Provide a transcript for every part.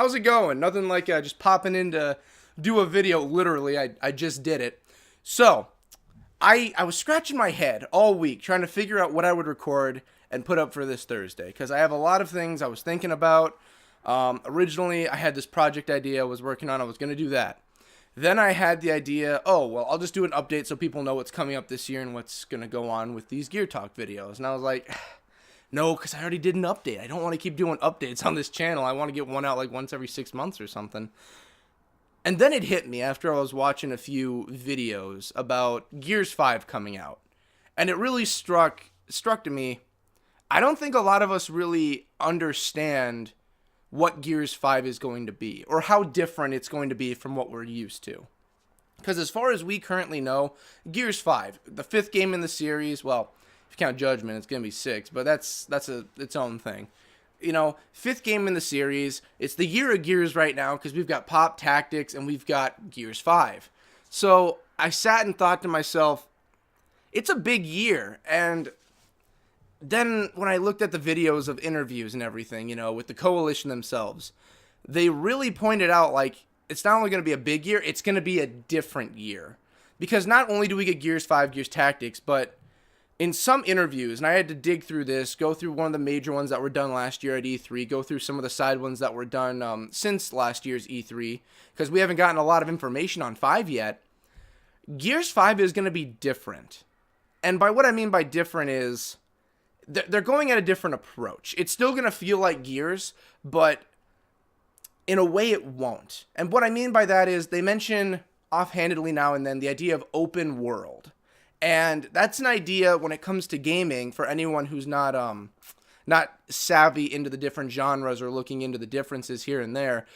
How's it going? Nothing like just popping in to do a video. Literally, I just did it. So, I was scratching my head all week trying to figure out what I would record and put up for this Thursday because I have a lot of things I was thinking about. Originally, I had this project idea I was working on. I was going to do that. Then I had the idea, oh, well, I'll just do an update so people know what's coming up this year and what's going to go on with these Gear Talk videos. And I was like, no, because I already did an update. I don't want to keep doing updates on this channel. I want to get one out like once every 6 months or something. And then it hit me after I was watching a few videos about Gears 5 coming out. And it really struck to me, I don't think a lot of us really understand what Gears 5 is going to be or how different it's going to be from what we're used to. Because as far as we currently know, Gears 5, the fifth game in the series, well, if you count Judgment, it's going to be 6, but that's its own thing. You know, fifth game in the series, it's the year of Gears right now because we've got Pop Tactics and we've got Gears 5. So I sat and thought to myself, it's a big year. And then when I looked at the videos of interviews and everything, you know, with the Coalition themselves, they really pointed out, like, it's not only going to be a big year, it's going to be a different year. Because not only do we get Gears 5, Gears Tactics, but in some interviews, and I had to dig through this, go through one of the major ones that were done last year at E3, go through some of the side ones that were done since last year's E3, because we haven't gotten a lot of information on 5 yet. Gears 5 is going to be different. And by what I mean by different is, they're going at a different approach. It's still going to feel like Gears, but in a way it won't. And what I mean by that is, they mention offhandedly now and then the idea of open world. And that's an idea when it comes to gaming for anyone who's not savvy into the different genres or looking into the differences here and there.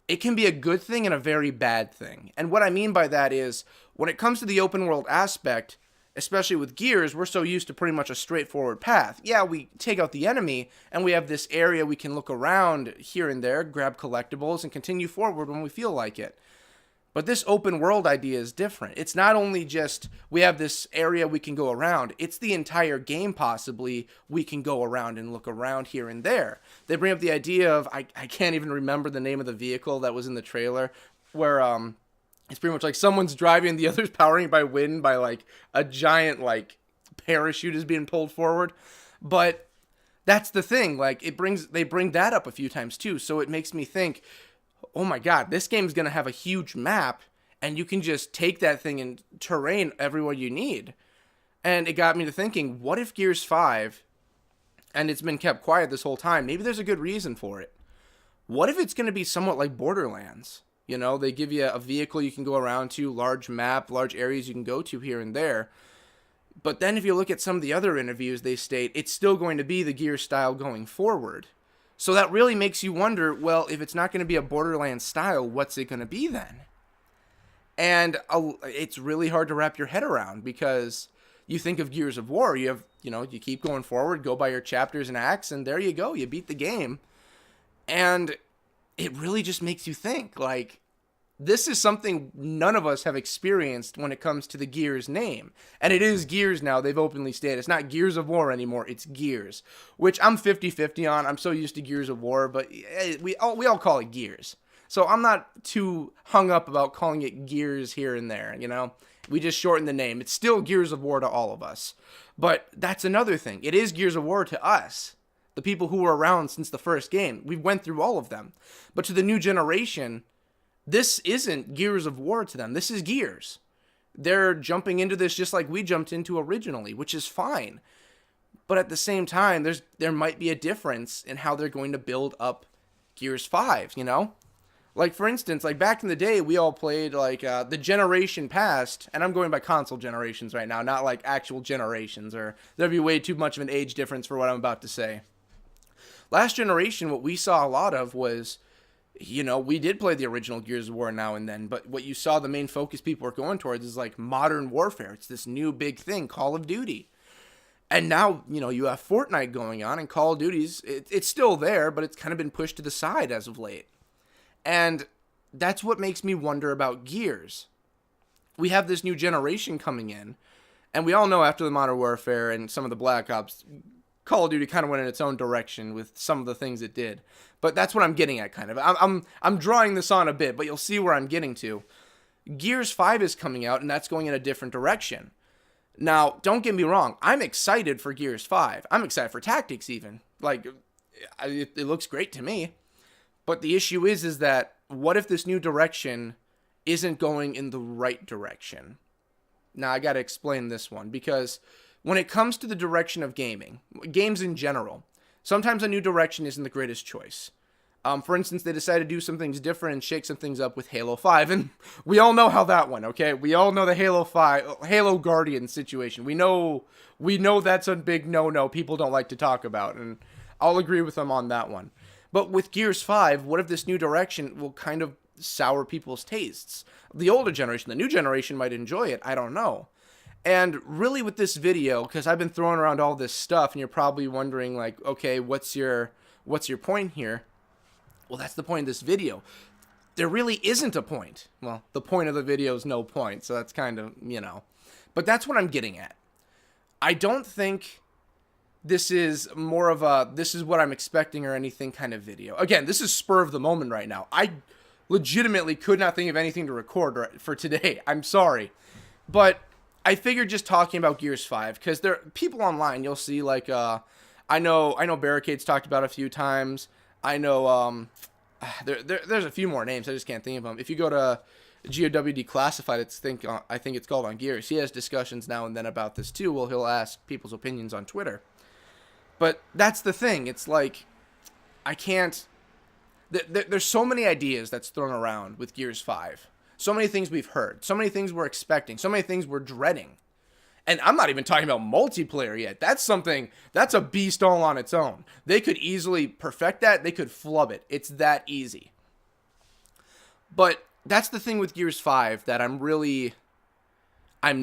It can be a good thing and a very bad thing. And what I mean by that is, when it comes to the open world aspect, especially with Gears, we're so used to pretty much a straightforward path. Yeah, we take out the enemy, and we have this area we can look around here and there, grab collectibles, and continue forward when we feel like it. But this open world idea is different. It's not only just we have this area we can go around, it's the entire game possibly we can go around and look around here and there. They bring up the idea of, I can't even remember the name of the vehicle that was in the trailer, where it's pretty much like someone's driving and the other's powering it by wind by like a giant like parachute is being pulled forward. But that's the thing, like they bring that up a few times too, so it makes me think, oh my god, this game's going to have a huge map, and you can just take that thing and terrain everywhere you need. And it got me to thinking, what if Gears 5, and it's been kept quiet this whole time, maybe there's a good reason for it. What if it's going to be somewhat like Borderlands? You know, they give you a vehicle you can go around to, large map, large areas you can go to here and there. But then if you look at some of the other interviews, they state it's still going to be the Gears style going forward. So that really makes you wonder, well, if it's not going to be a Borderlands style, what's it going to be then? And it's really hard to wrap your head around because you think of Gears of War, you keep going forward, go by your chapters and acts, and there you go, you beat the game. And it really just makes you think, like, this is something none of us have experienced when it comes to the Gears name. And it is Gears now, they've openly stated. It's not Gears of War anymore, it's Gears. Which I'm 50-50 on. I'm so used to Gears of War, but we all call it Gears. So I'm not too hung up about calling it Gears here and there, you know? We just shorten the name. It's still Gears of War to all of us. But that's another thing. It is Gears of War to us. The people who were around since the first game. We went through all of them. But to the new generation, this isn't Gears of War to them. This is Gears. They're jumping into this just like we jumped into originally, which is fine. But at the same time, there might be a difference in how they're going to build up Gears 5, you know? Like, for instance, like back in the day, we all played like the generation past, and I'm going by console generations right now, not like actual generations, or there'd be way too much of an age difference for what I'm about to say. Last generation, what we saw a lot of was, you know, we did play the original Gears of War now and then, but what you saw the main focus people were going towards is like modern warfare. It's this new big thing, Call of Duty. And now, you know, you have Fortnite going on, and Call of Duty's, it's still there, but it's kind of been pushed to the side as of late. And that's what makes me wonder about Gears. We have this new generation coming in, and we all know after the Modern Warfare and some of the Black Ops, Call of Duty kind of went in its own direction with some of the things it did. But that's what I'm getting at, kind of. I'm drawing this on a bit, but you'll see where I'm getting to. Gears 5 is coming out, and that's going in a different direction. Now, don't get me wrong. I'm excited for Gears 5. I'm excited for Tactics, even. Like, it looks great to me. But the issue is that what if this new direction isn't going in the right direction? Now, I got to explain this one, because when it comes to the direction of gaming, games in general, sometimes a new direction isn't the greatest choice. For instance, they decided to do some things different and shake some things up with Halo 5, and we all know how that went, okay? We all know the Halo Guardian situation. We know that's a big no-no people don't like to talk about, and I'll agree with them on that one. But with Gears 5, what if this new direction will kind of sour people's tastes? The older generation, the new generation might enjoy it, I don't know. And really with this video, because I've been throwing around all this stuff, and you're probably wondering, like, okay, what's your point here? Well, that's the point of this video. There really isn't a point. Well, the point of the video is no point, so that's kind of, But that's what I'm getting at. I don't think this is more of a, this is what I'm expecting or anything kind of video. Again, this is spur of the moment right now. I legitimately could not think of anything to record for today. I'm sorry. But I figured just talking about Gears 5, because there are people online, you'll see, like, I know Barricade's talked about a few times. I know there's a few more names. I just can't think of them. If you go to GOW Declassified, I think it's called on Gears. He has discussions now and then about this too. Well, he'll ask people's opinions on Twitter. But that's the thing. It's like I can't. There's so many ideas that's thrown around with Gears 5. So many things we've heard. So many things we're expecting. So many things we're dreading. And I'm not even talking about multiplayer yet. That's a beast all on its own. They could easily perfect that. They could flub it. It's that easy. But that's the thing with Gears 5 that I'm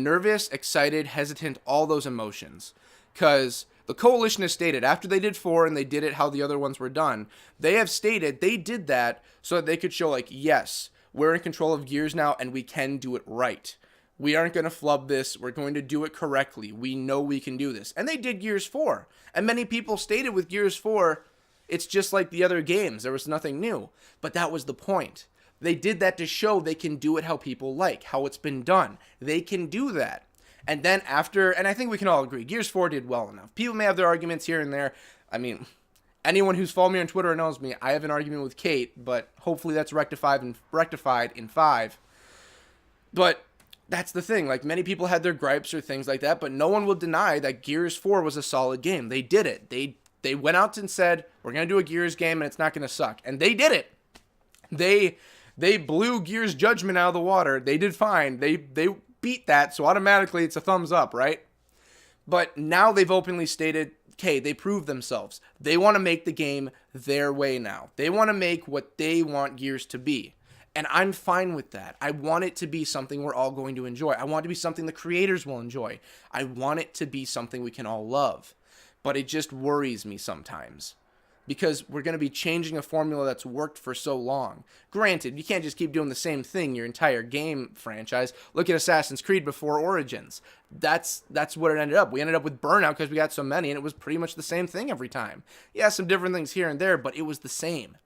nervous, excited, hesitant, all those emotions. Because the Coalition has stated, after they did 4 and they did it how the other ones were done, they have stated they did that so that they could show, like, yes, we're in control of Gears now and we can do it right. We aren't going to flub this. We're going to do it correctly. We know we can do this. And they did Gears 4. And many people stated with Gears 4, it's just like the other games. There was nothing new. But that was the point. They did that to show they can do it how people like, how it's been done. They can do that. And then after, and I think we can all agree, Gears 4 did well enough. People may have their arguments here and there. I mean, anyone who's followed me on Twitter knows me. I have an argument with Kate, but hopefully that's rectified in 5. But that's the thing. Like, many people had their gripes or things like that, but no one will deny that Gears 4 was a solid game. They did it. They went out and said, we're going to do a Gears game and it's not going to suck. And they did it. They blew Gears Judgment out of the water. They did fine. They beat that, so automatically it's a thumbs up, right? But now they've openly stated, okay, they proved themselves. They want to make the game their way now. They want to make what they want Gears to be. And I'm fine with that. I want it to be something we're all going to enjoy. I want it to be something the creators will enjoy. I want it to be something we can all love. But it just worries me sometimes. Because we're going to be changing a formula that's worked for so long. Granted, you can't just keep doing the same thing your entire game franchise. Look at Assassin's Creed before Origins. That's what it ended up. We ended up with Burnout because we got so many, and it was pretty much the same thing every time. Yeah, some different things here and there, but it was the same.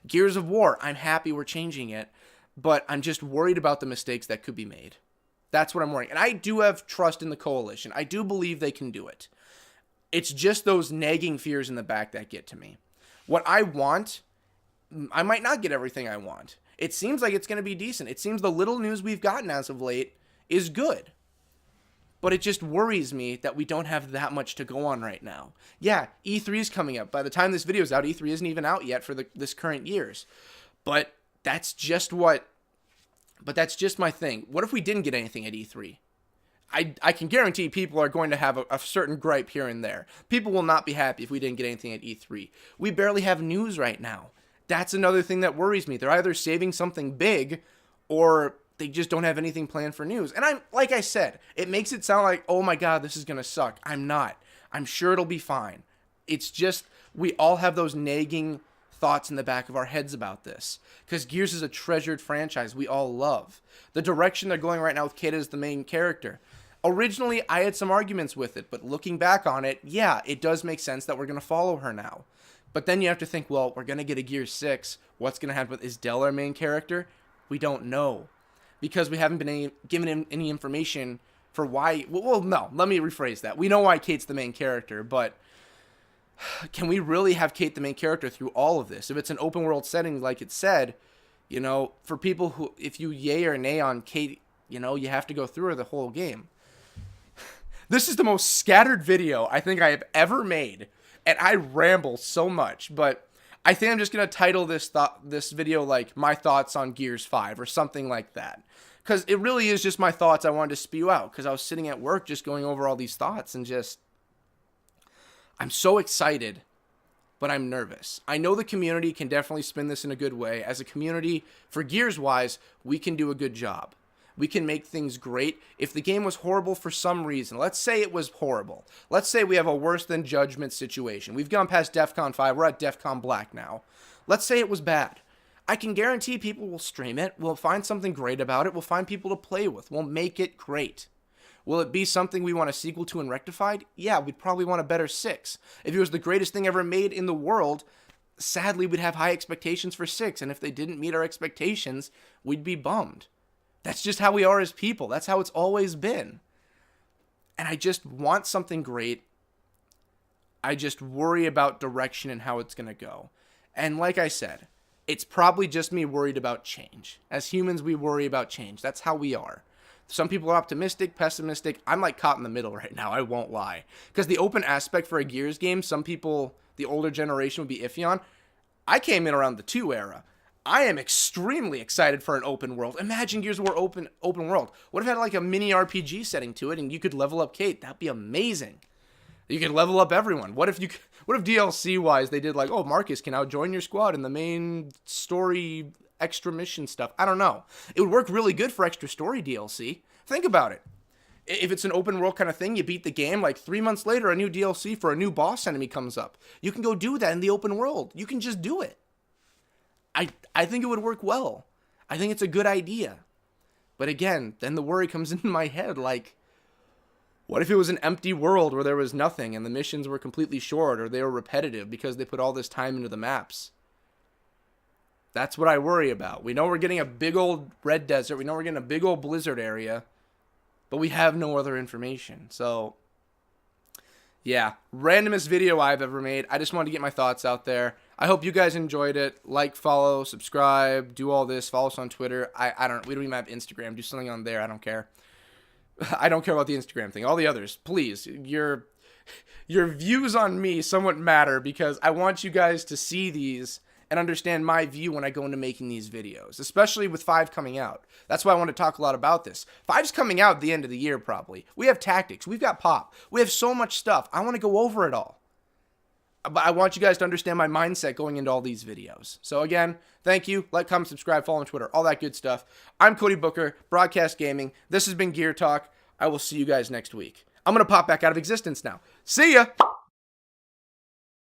Gears of War, I'm happy we're changing it, but I'm just worried about the mistakes that could be made. That's what I'm worrying. And I do have trust in the Coalition. I do believe they can do it. It's just those nagging fears in the back that get to me. What I want, I might not get everything I want. It seems like it's going to be decent. It seems the little news we've gotten as of late is good. But it just worries me that we don't have that much to go on right now. Yeah, E3 is coming up. By the time this video is out, E3 isn't even out yet for this current year's. But that's just my thing. What if we didn't get anything at E3? I can guarantee people are going to have a certain gripe here and there. People will not be happy if we didn't get anything at E3. We barely have news right now. That's another thing that worries me. They're either saving something big or they just don't have anything planned for news. And like I said, it makes it sound like, oh my God, this is going to suck. I'm not. I'm sure it'll be fine. It's just, we all have those nagging thoughts in the back of our heads about this. Because Gears is a treasured franchise we all love. The direction they're going right now with Kate as the main character. Originally, I had some arguments with it, but looking back on it, yeah, it does make sense that we're going to follow her now. But then you have to think, well, we're going to get a Gears 6. What's going to happen? Is Del our main character? We don't know. Because we haven't been given him any information for why. Well, no, let me rephrase that. We know why Kate's the main character, but can we really have Kate the main character through all of this? If it's an open world setting, like it said, you know, for people who, if you yay or nay on Kate, you know, you have to go through her the whole game. This is the most scattered video I think I have ever made, and I ramble so much, but I think I'm just going to title this video like my thoughts on Gears 5 or something like that. Because it really is just my thoughts I wanted to spew out, because I was sitting at work just going over all these thoughts and just, I'm so excited, but I'm nervous. I know the community can definitely spin this in a good way. As a community, for Gears-wise, we can do a good job. We can make things great. If the game was horrible for some reason, let's say it was horrible. Let's say we have a worse than Judgment situation. We've gone past DEF CON 5. We're at DEF CON Black now. Let's say it was bad. I can guarantee people will stream it. We'll find something great about it. We'll find people to play with. We'll make it great. Will it be something we want a sequel to and rectified? Yeah, we'd probably want a better 6. If it was the greatest thing ever made in the world, sadly, we'd have high expectations for 6. And if they didn't meet our expectations, we'd be bummed. That's just how we are as people. That's how it's always been. And I just want something great. I just worry about direction and how it's going to go. And like I said, it's probably just me worried about change. As humans, we worry about change. That's how we are. Some people are optimistic, pessimistic. I'm like caught in the middle right now. I won't lie. Because the open aspect for a Gears game, some people, the older generation would be iffy on. I came in around the 2 era. I am extremely excited for an open world. Imagine Gears of War open world. What if it had like a mini RPG setting to it and you could level up Kate? That'd be amazing. You could level up everyone. What if DLC wise they did like, oh, Marcus can now join your squad in the main story extra mission stuff? I don't know. It would work really good for extra story DLC. Think about it. If it's an open world kind of thing, you beat the game, like 3 months later, a new DLC for a new boss enemy comes up. You can go do that in the open world. You can just do it. I think it would work well. I think it's a good idea. But again, then the worry comes into my head, like, what if it was an empty world where there was nothing and the missions were completely short or they were repetitive because they put all this time into the maps? That's what I worry about. We know we're getting a big old red desert. We know we're getting a big old blizzard area, but we have no other information. So, yeah, randomest video I've ever made. I just wanted to get my thoughts out there. I hope you guys enjoyed it. Like, follow, subscribe, do all this. We don't even have Instagram. Do something on there. I don't care. I don't care about the Instagram thing. All the others, please. Your views on me somewhat matter because I want you guys to see these and understand my view when I go into making these videos, especially with 5 coming out. That's why I want to talk a lot about this. 5's coming out at the end of the year, probably. We have tactics. We've got pop. We have so much stuff. I want to go over it all. But I want you guys to understand my mindset going into all these videos. So again, thank you. Like, comment, subscribe, follow on Twitter, all that good stuff. I'm Cody Booker, Broadcast Gaming. This has been Gear Talk. I will see you guys next week. I'm going to pop back out of existence now. See ya!